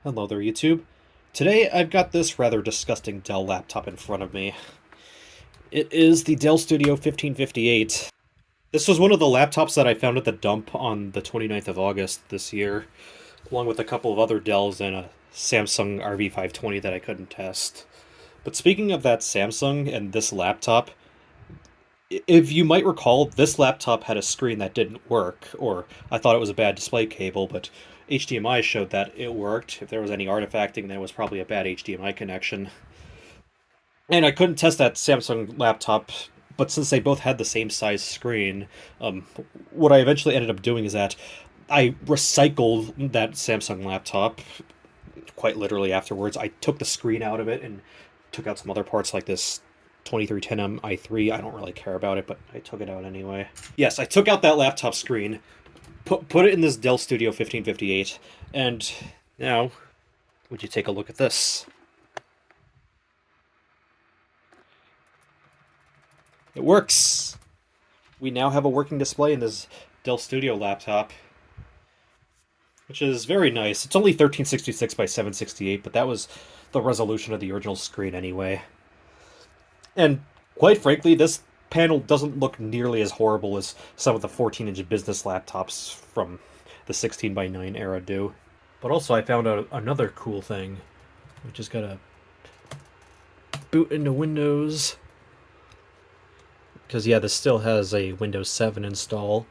Hello there, YouTube. Today I've got this rather disgusting Dell laptop in front of me. It is the Dell Studio 1558. This was one of the laptops that I found at the dump on the 29th of August this year, along with a couple of other Dells and a Samsung RV520 that I couldn't test. But speaking of that Samsung and this laptop, if you might recall, this laptop had a screen that didn't work, or I thought it was a bad display cable, but HDMI showed that it worked. If there was any artifacting, then it was probably a bad HDMI connection. And I couldn't test that Samsung laptop, but since they both had the same size screen, what I eventually ended up doing is that I recycled that Samsung laptop quite literally afterwards. I took the screen out of it and took out some other parts like this 2310M i3. I don't really care about it, but I took it out anyway. Yes, I took out that laptop screen, put it in this Dell Studio 1558, and now, would you take a look at this? It works! We now have a working display in this Dell Studio laptop, which is very nice. It's only 1366 by 768, but that was the resolution of the original screen anyway. And quite frankly, this panel doesn't look nearly as horrible as some of the 14-inch business laptops from the 16 by 9 era do. But also I found out another cool thing. We just gotta boot into Windows. Because yeah, this still has a Windows 7 install.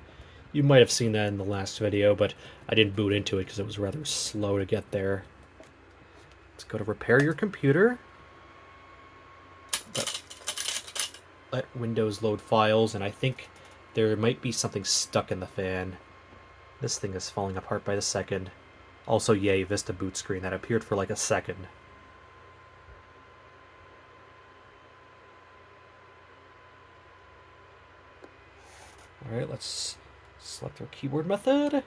You might have seen that in the last video, but I didn't boot into it because it was rather slow to get there. Let's go to repair your computer. Let Windows load files, and I think there might be something stuck in the fan. This thing is falling apart by the second. Also, yay, Vista boot screen. That appeared for like a second. Alright, let's select our keyboard method.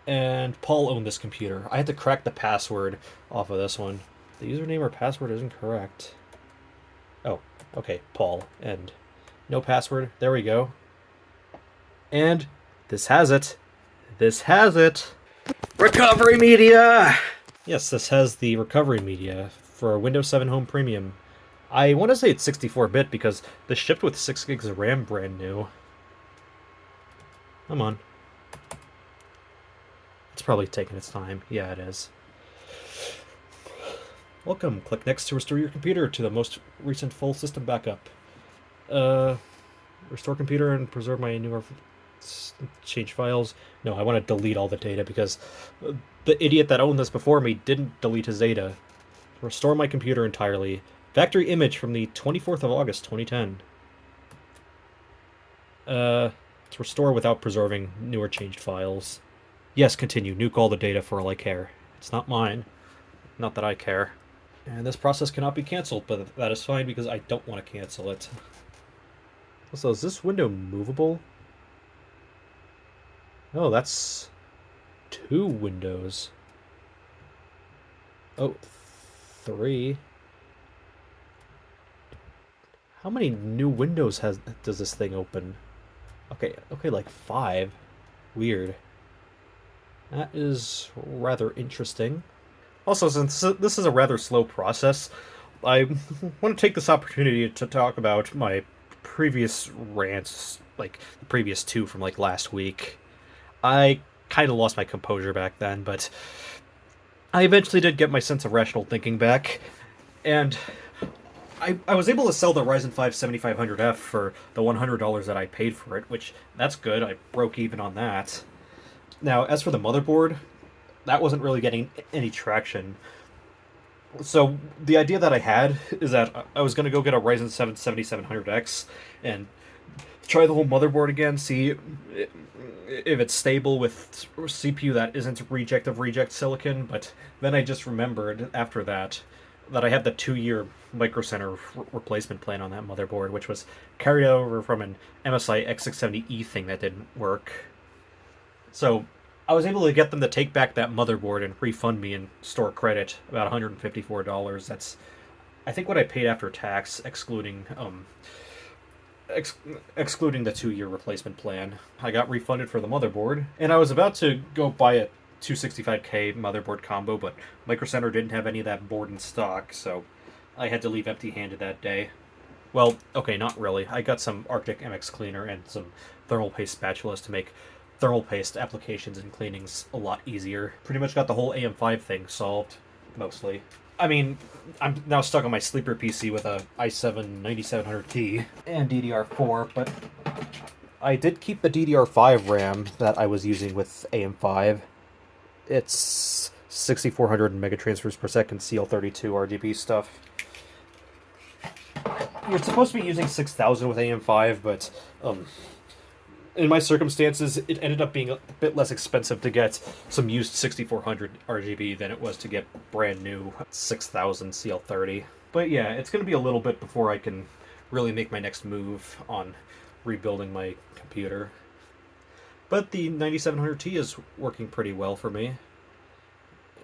And Paul owned this computer. I had to crack the password off of this one. The username or password isn't correct. Oh, okay, Paul. And no password. There we go. And this has it. This has it. Recovery media! Yes, this has the recovery media for Windows 7 Home Premium. I want to say it's 64-bit because this shipped with 6 gigs of RAM brand new. Come on. It's probably taking its time. Yeah, it is. Welcome. Click next to restore your computer to the most recent full system backup. Restore computer and preserve my newer change files. No, I want to delete all the data because the idiot that owned this before me didn't delete his data. Restore my computer entirely. Factory image from the 24th of August, 2010. To restore without preserving newer changed files. Yes, continue. Nuke all the data for all I care. It's not mine. Not that I care. And this process cannot be canceled, but that is fine because I don't want to cancel it. Also, is this window movable? Oh, that's 2 windows. Oh, 3. How many new windows does this thing open? Okay, like 5. Weird. That is rather interesting. Also, since this is a rather slow process, I want to take this opportunity to talk about my previous rants, like the previous 2 from like last week. I kind of lost my composure back then, but I eventually did get my sense of rational thinking back, and I was able to sell the Ryzen 5 7500F for the $100 that I paid for it, which, that's good. I broke even on that. Now, as for the motherboard, that wasn't really getting any traction. So, the idea that I had is that I was going to go get a Ryzen 7 7700X and try the whole motherboard again, see if it's stable with CPU that isn't reject of reject silicon, but then I just remembered after that I had the 2-year Micro Center replacement plan on that motherboard, which was carried over from an MSI X670E thing that didn't work. So I was able to get them to take back that motherboard and refund me in store credit about $154. That's, I think, what I paid after tax, excluding excluding the 2-year replacement plan. I got refunded for the motherboard, and I was about to go buy a 265K motherboard combo, but Micro Center didn't have any of that board in stock, so I had to leave empty-handed that day. Well, okay, not really. I got some Arctic MX cleaner and some thermal paste spatulas to make thermal paste applications and cleanings a lot easier. Pretty much got the whole AM5 thing solved, mostly. I mean, I'm now stuck on my sleeper PC with a i7-9700T and DDR4, but I did keep the DDR5 RAM that I was using with AM5. It's 6400 megatransfers per second CL32 RGB stuff. You're supposed to be using 6000 with AM5, but in my circumstances, it ended up being a bit less expensive to get some used 6400 RGB than it was to get brand new 6000 CL30. But yeah, it's going to be a little bit before I can really make my next move on rebuilding my computer. But the 9700T is working pretty well for me.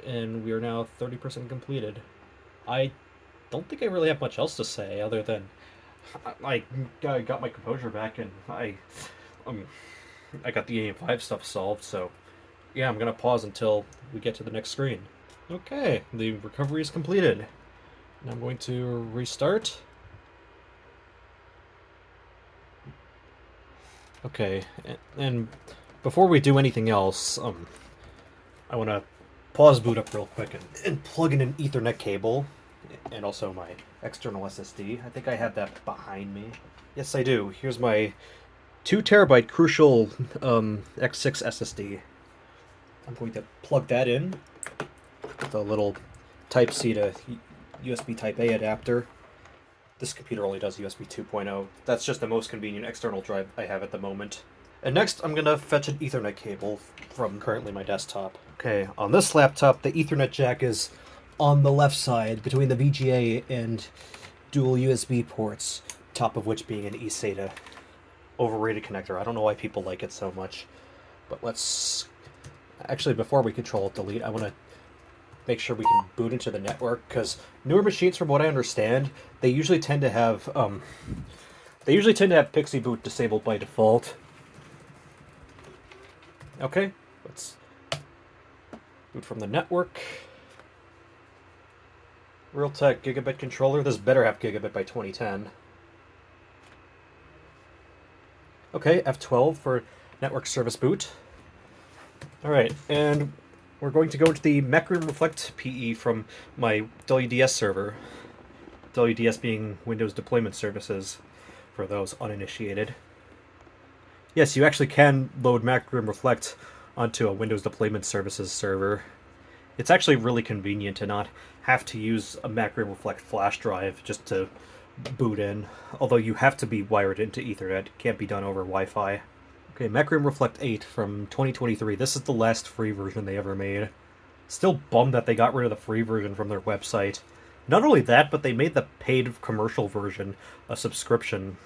And we are now 30% completed. I don't think I really have much else to say other than I got my composure back and I got the AM5 stuff solved, so yeah, I'm gonna pause until we get to the next screen. Okay, the recovery is completed. Now I'm going to restart. Okay, and before we do anything else, I want to pause boot up real quick and plug in an Ethernet cable, and also my external SSD. I think I have that behind me. Yes, I do. Here's my 2 terabyte Crucial X6 SSD. I'm going to plug that in with a little Type-C to USB Type-A adapter. This computer only does USB 2.0. That's just the most convenient external drive I have at the moment. And next, I'm going to fetch an Ethernet cable from currently my desktop. Okay, on this laptop, the Ethernet jack is on the left side between the VGA and dual USB ports, top of which being an eSATA. Overrated connector. I don't know why people like it so much. But let's... Actually, before we Control-Delete, I want to make sure we can boot into the network, because newer machines, from what I understand, they usually tend to have Pixie Boot disabled by default. Okay, let's boot from the network. Realtek gigabit controller. This better have gigabit by 2010. Okay, F12 for network service boot. Alright, and we're going to go into the Macroom Reflect PE from my WDS server. WDS being Windows Deployment Services, for those uninitiated. Yes, you actually can load Macroom Reflect onto a Windows Deployment Services server. It's actually really convenient to not have to use a Macroom Reflect flash drive just to boot in, although you have to be wired into Ethernet. It can't be done over Wi-Fi. Okay, Macroom Reflect 8 from 2023. This is the last free version they ever made. Still bummed that they got rid of the free version from their website. Not only that, but they made the paid commercial version a subscription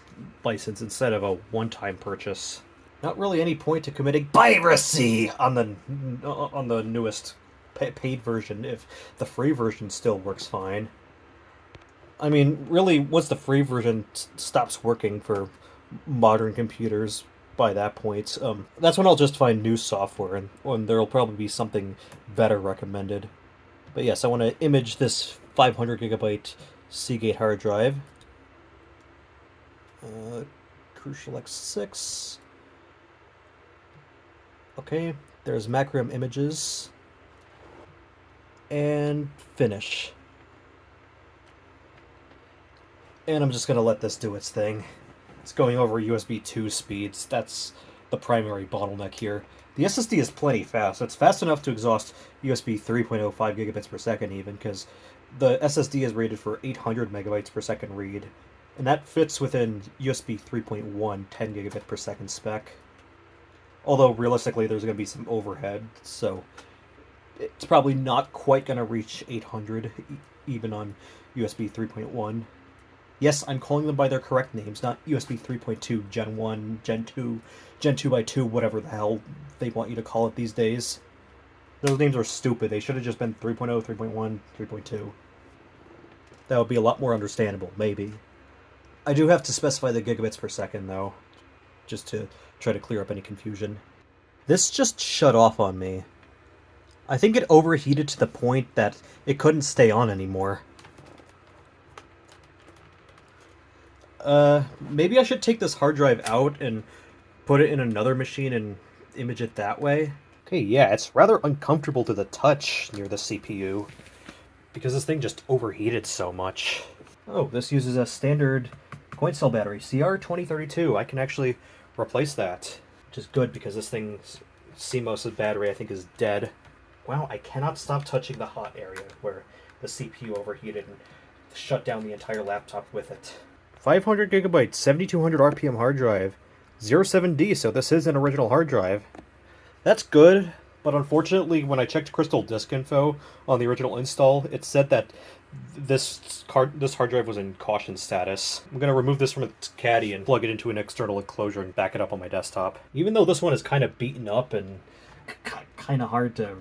license instead of a one-time purchase. Not really any point to committing piracy on the newest paid version if the free version still works fine. I mean, really, once the free version stops working for modern computers, by that point, that's when I'll just find new software, and when there'll probably be something better recommended. But yes, I want to image this 500 gigabyte Seagate hard drive. Crucial X6. Okay, there's Macroom images. And finish. And I'm just going to let this do its thing. It's going over USB 2 speeds. That's the primary bottleneck here. The SSD is plenty fast. It's fast enough to exhaust USB 3.05 gigabits per second even, because the SSD is rated for 800 megabytes per second read. And that fits within USB 3.1 10 gigabit per second spec. Although realistically there's going to be some overhead, so it's probably not quite going to reach 800 even on USB 3.1. Yes, I'm calling them by their correct names, not USB 3.2, Gen 1, Gen 2, Gen 2 by 2, whatever the hell they want you to call it these days. Those names are stupid. They should have just been 3.0, 3.1, 3.2. That would be a lot more understandable, maybe. I do have to specify the gigabits per second, though, just to try to clear up any confusion. This just shut off on me. I think it overheated to the point that it couldn't stay on anymore. Maybe I should take this hard drive out and put it in another machine and image it that way. Okay, yeah, it's rather uncomfortable to the touch near the CPU because this thing just overheated so much. Oh, this uses a standard coin cell battery, CR2032. I can actually replace that, which is good because this thing's CMOS's battery, I think, is dead. Wow, I cannot stop touching the hot area where the CPU overheated and shut down the entire laptop with it. 500 gigabytes, 7200 RPM hard drive, 07D, so this is an original hard drive. That's good, but unfortunately, when I checked Crystal Disk Info on the original install, it said that this hard drive was in caution status. I'm going to remove this from its caddy and plug it into an external enclosure and back it up on my desktop. Even though this one is kind of beaten up and kind of hard to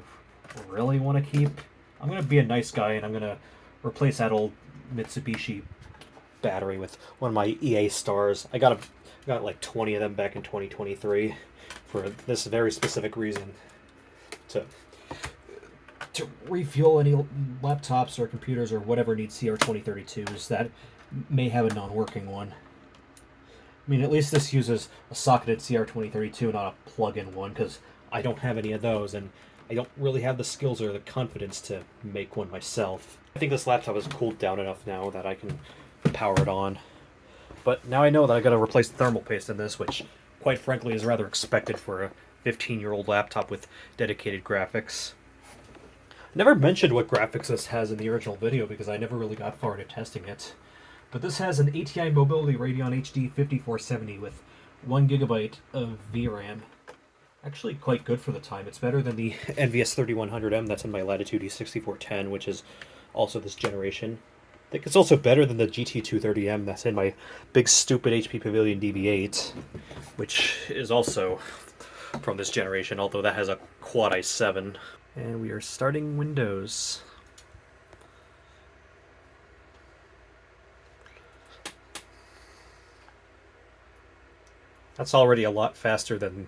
really want to keep, I'm going to be a nice guy and I'm going to replace that old Mitsubishi battery with one of my EA stars. I got like 20 of them back in 2023 for this very specific reason, to refuel any laptops or computers or whatever needs CR2032s that may have a non-working one. I mean, at least this uses a socketed CR2032, not a plug-in one, because I don't have any of those, and I don't really have the skills or the confidence to make one myself. I think this laptop is cooled down enough now that I can power it on. But now I know that I gotta replace the thermal paste in this, which, quite frankly, is rather expected for a 15-year-old laptop with dedicated graphics. I never mentioned what graphics this has in the original video because I never really got far into testing it. But this has an ATI Mobility Radeon HD 5470 with 1GB of VRAM. Actually quite good for the time. It's better than the NVS 3100M that's in my Latitude E6410, which is also this generation. I think it's also better than the GT230M that's in my big stupid HP Pavilion DB8, which is also from this generation, although that has a Quad i7. And we are starting Windows. That's already a lot faster than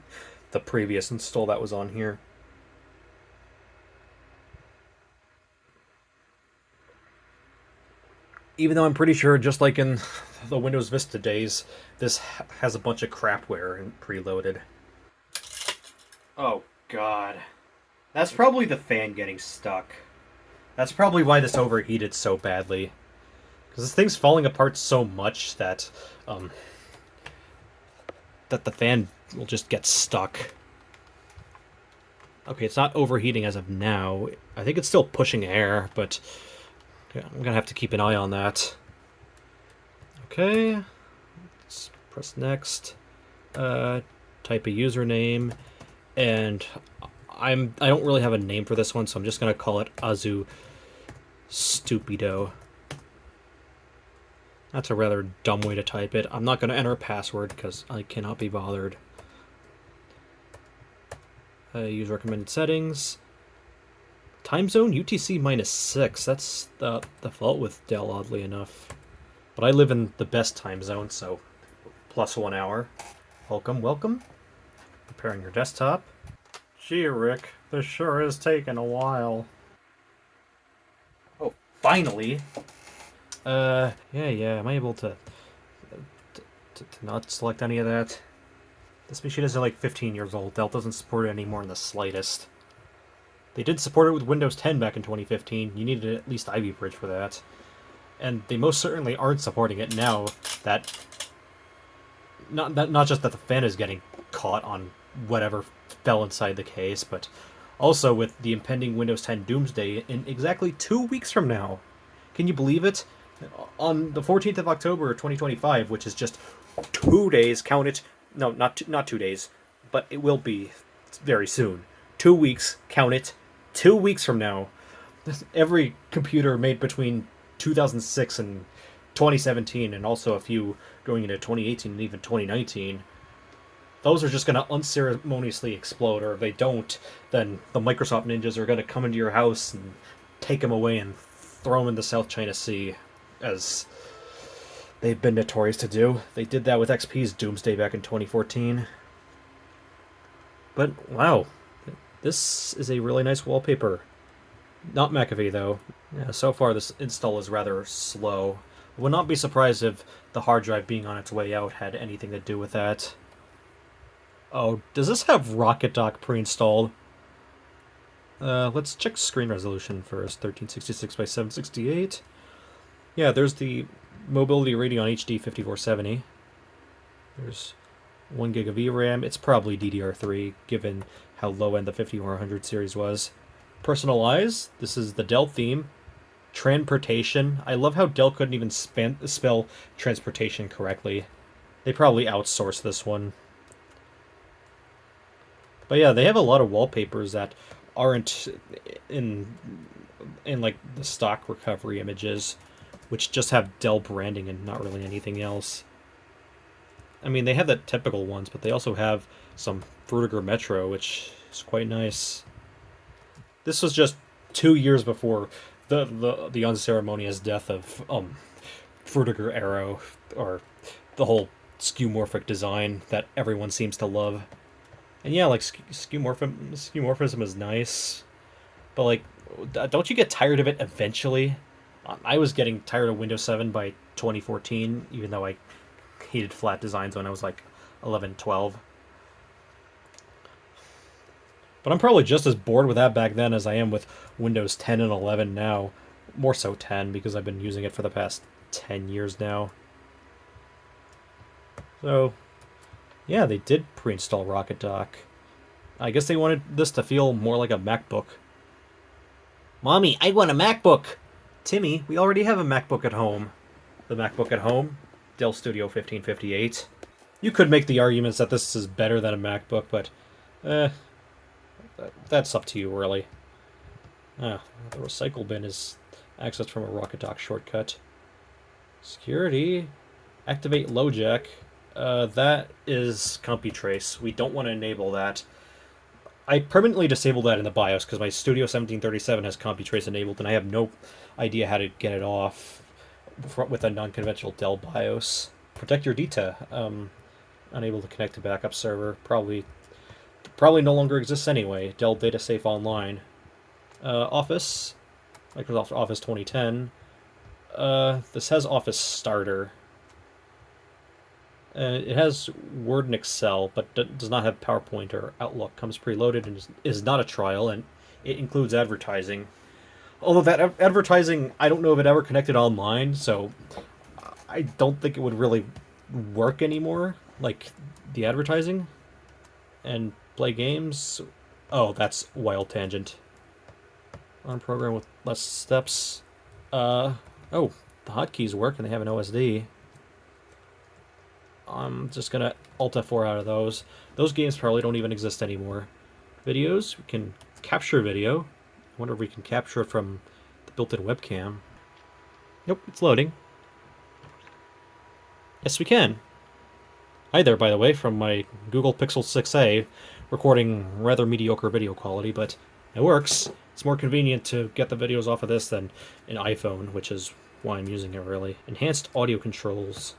the previous install that was on here. Even though I'm pretty sure, just like in the Windows Vista days, this has a bunch of crapware preloaded. Oh, God. That's probably the fan getting stuck. That's probably why this overheated so badly. Because this thing's falling apart so much that the fan will just get stuck. Okay, it's not overheating as of now. I think it's still pushing air, but yeah, I'm gonna have to keep an eye on that. Okay, let's press next. Type a username, and I don't really have a name for this one, so I'm just gonna call it Azu Stupido. That's a rather dumb way to type it. I'm not gonna enter a password because I cannot be bothered. Use recommended settings. Time zone UTC -6. That's the default with Dell, oddly enough. But I live in the best time zone, so +1 hour. Welcome, welcome. Preparing your desktop. Gee, Rick, this sure is taking a while. Oh, finally! Yeah, am I able to not select any of that? This machine is like 15 years old. Dell doesn't support it anymore in the slightest. They did support it with Windows 10 back in 2015. You needed at least Ivy Bridge for that. And they most certainly aren't supporting it now that... Not just that the fan is getting caught on whatever fell inside the case, but also with the impending Windows 10 Doomsday in exactly 2 weeks from now. Can you believe it? On the 14th of October 2025, which is just 2 days, count it. No, not 2 days, but it will be very soon. 2 weeks, count it. 2 weeks from now, every computer made between 2006 and 2017, and also a few going into 2018 and even 2019, those are just going to unceremoniously explode, or if they don't, then the Microsoft ninjas are going to come into your house and take them away and throw them in the South China Sea, as they've been notorious to do. They did that with XP's Doomsday back in 2014. But, wow. This is a really nice wallpaper. Not McAfee, though. Yeah, so far this install is rather slow. I would not be surprised if the hard drive being on its way out had anything to do with that. Oh, does this have Rocket Dock pre-installed? Let's check screen resolution first. 1366 by 768. Yeah, there's the Mobility Radeon HD 5470. There's 1 gig of VRAM. It's probably DDR3, given how low-end the 5400 series was. Personalize. This is the Dell theme. Transportation. I love how Dell couldn't even spell transportation correctly. They probably outsourced this one. But yeah, they have a lot of wallpapers that aren't in like the stock recovery images, which just have Dell branding and not really anything else. I mean, they have the typical ones, but they also have some Frutiger Metro, which is quite nice. This was just 2 years before the unceremonious death of Frutiger Arrow, or the whole skeuomorphic design that everyone seems to love. And yeah, like skeuomorphism is nice, but like, don't you get tired of it eventually? I was getting tired of Windows 7 by 2014, even though I hated flat designs when I was like 11, 12. But I'm probably just as bored with that back then as I am with Windows 10 and 11 now. More so 10, because I've been using it for the past 10 years now. So, yeah, they did pre-install Rocket Dock. I guess they wanted this to feel more like a MacBook. Mommy, I want a MacBook! Timmy, we already have a MacBook at home. The MacBook at home? Dell Studio 1558. You could make the arguments that this is better than a MacBook, but that's up to you, really. The recycle bin is accessed from a Rocket Dock shortcut. Security. Activate LoJack. That is CompuTrace. We don't want to enable that. I permanently disabled that in the BIOS because my Studio 1737 has CompuTrace enabled, and I have no idea how to get it off with a non-conventional Dell BIOS. Protect your data. Unable to connect to backup server. Probably no longer exists anyway. Dell Data Safe Online. Office. Microsoft Office 2010. This has Office Starter. It has Word and Excel, but does not have PowerPoint or Outlook. Comes preloaded and is not a trial, and it includes advertising. Although that advertising, I don't know if it ever connected online, so I don't think it would really work anymore, like the advertising. And play games. Oh, that's wild tangent. On program with less steps. Oh, the hotkeys work and they have an OSD. I'm just gonna Alt F4 out of those. Those games probably don't even exist anymore. Videos, we can capture video. I wonder if we can capture it from the built-in webcam. Nope, it's loading. Yes, we can. Hi there, by the way, from my Google Pixel 6a, recording rather mediocre video quality, but it works. It's more convenient to get the videos off of this than an iPhone, which is why I'm using it, really. Enhanced audio controls.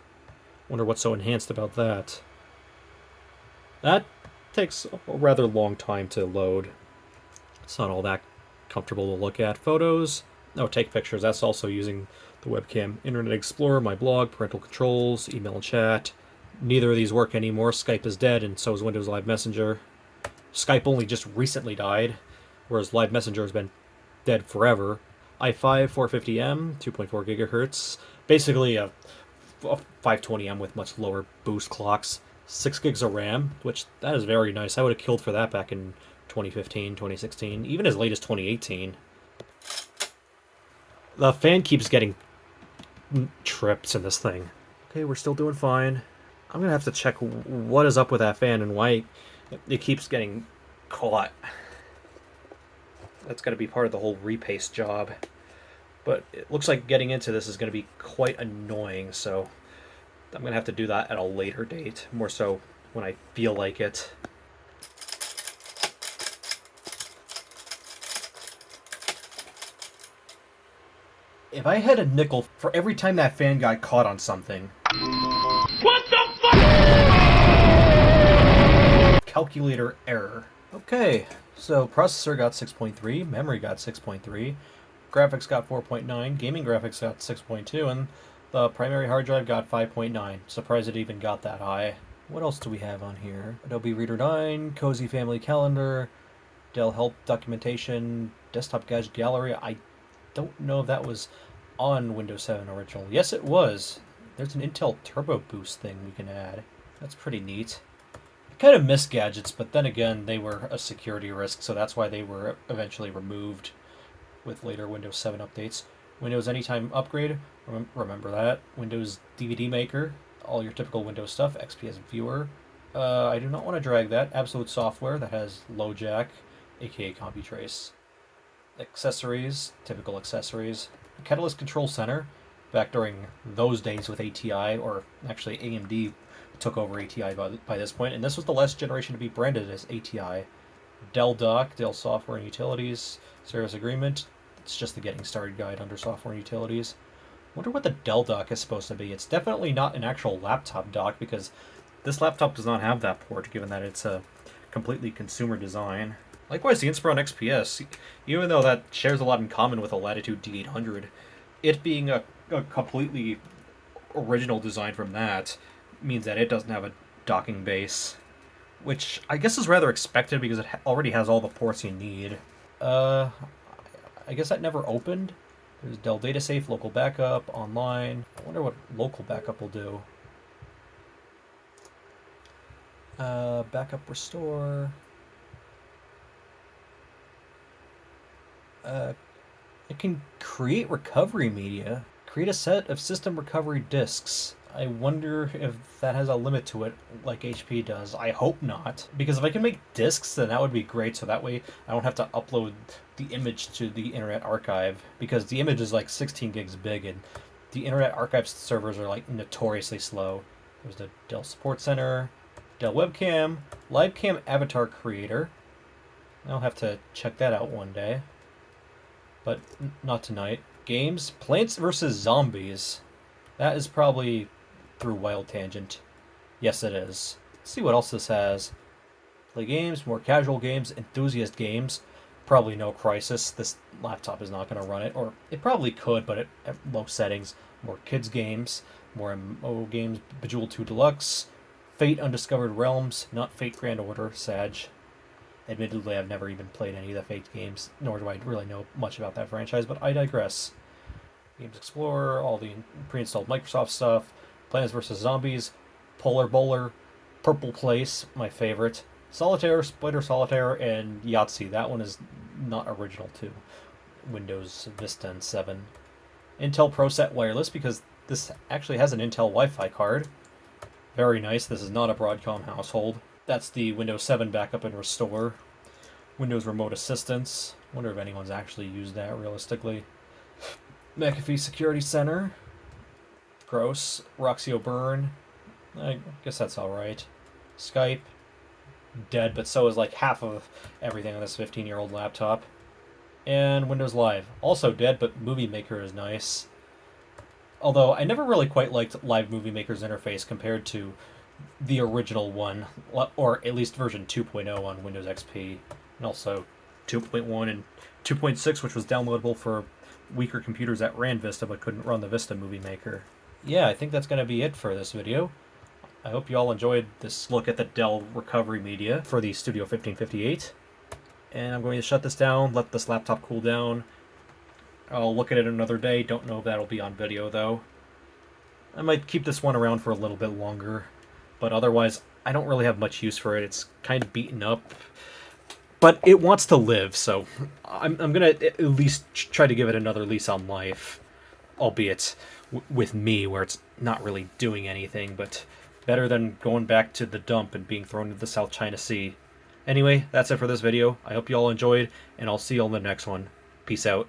Wonder what's so enhanced about that. That takes a rather long time to load. It's not all that comfortable to look at. Photos. Oh, take pictures. That's also using the webcam. Internet Explorer, my blog, parental controls, email and chat. Neither of these work anymore. Skype is dead, and so is Windows Live Messenger. Skype only just recently died, whereas Live Messenger has been dead forever. i5 450M, 2.4 gigahertz. Basically a 520M with much lower boost clocks. 6 gigs of RAM, which that is very nice. I would have killed for that back in 2015, 2016, even as late as 2018. The fan keeps getting trips in this thing. Okay, we're still doing fine. I'm gonna have to check what is up with that fan and why it keeps getting caught. That's gotta be part of the whole repaste job. But it looks like getting into this is gonna be quite annoying, so I'm gonna have to do that at a later date, more so when I feel like it. If I had a nickel for every time that fan got caught on something... What the fuck?! Calculator error. Okay, so processor got 6.3, memory got 6.3, graphics got 4.9, gaming graphics got 6.2, and the primary hard drive got 5.9. Surprised it even got that high. What else do we have on here? Adobe Reader 9, Cozy Family Calendar, Dell Help Documentation, Desktop Gadget Gallery. I don't know if that was on Windows 7 original. Yes, it was. There's an Intel Turbo Boost thing we can add. That's pretty neat. I kind of miss gadgets, but then again, they were a security risk, so that's why they were eventually removed with later Windows 7 updates. Windows Anytime Upgrade, remember that. Windows DVD Maker, all your typical Windows stuff. XPS Viewer. I do not want to drag that. Absolute Software, that has LoJack, aka CompuTrace. Accessories, typical accessories. Catalyst Control Center, back during those days with ATI, or actually AMD took over ATI by this point, and this was the last generation to be branded as ATI. Dell Doc, Dell Software and Utilities, Service Agreement. It's just the Getting Started guide under Software and Utilities. Wonder what the Dell Dock is supposed to be. It's definitely not an actual laptop dock, because this laptop does not have that port, given that it's a completely consumer design. Likewise, the Inspiron XPS, even though that shares a lot in common with a Latitude D800, it being a completely original design from that means that it doesn't have a docking base, which I guess is rather expected because it already has all the ports you need. I guess that never opened. There's Dell Data Safe, local backup, online. I wonder what local backup will do. Backup restore. It can create recovery media. Create a set of system recovery disks. I wonder if that has a limit to it, like HP does. I hope not. Because if I can make disks, then that would be great, so that way I don't have to upload the image to the Internet Archive. Because the image is like 16 gigs big, and the Internet Archive servers are like notoriously slow. There's the Dell Support Center, Dell Webcam, LiveCam Avatar Creator. I'll have to check that out one day. But not tonight. Games, Plants vs. Zombies. That is probably through Wild Tangent. Yes, it is. Let's see what else this has. Play games, more casual games, enthusiast games. Probably no Crisis. This laptop is not going to run it. Or it probably could, but at low settings. More kids games, more MMO games, Bejeweled 2 Deluxe, Fate Undiscovered Realms, not Fate Grand Order, Sag. Admittedly, I've never even played any of the Fate games, nor do I really know much about that franchise, but I digress. Games Explorer, all the pre-installed Microsoft stuff, Plants vs. Zombies, Polar Bowler, Purple Place, my favorite, Solitaire, Splinter Solitaire, and Yahtzee. That one is not original to Windows Vista and 7. Intel ProSet Wireless, because this actually has an Intel Wi-Fi card. Very nice. This is not a Broadcom household. That's the Windows 7 backup and restore. Windows Remote Assistance. Wonder if anyone's actually used that realistically. McAfee Security Center. Gross. Roxy O'Byrne. I guess that's alright. Skype. Dead, but so is like half of everything on this 15-year-old laptop. And Windows Live. Also dead, but Movie Maker is nice. Although I never really quite liked Live Movie Maker's interface compared to the original one, or at least version 2.0 on Windows XP, and also 2.1 and 2.6, which was downloadable for weaker computers that ran Vista but couldn't run the Vista Movie Maker. Yeah, I think that's going to be it for this video. I hope you all enjoyed this look at the Dell recovery media for the Studio 1558. And I'm going to shut this down, let this laptop cool down. I'll look at it another day. Don't know if that'll be on video, though. I might keep this one around for a little bit longer. But otherwise, I don't really have much use for it. It's kind of beaten up. But it wants to live, so I'm going to at least try to give it another lease on life. Albeit with me, where it's not really doing anything, but better than going back to the dump and being thrown into the South China Sea. Anyway, that's it for this video. I hope you all enjoyed, and I'll see you all in the next one. Peace out.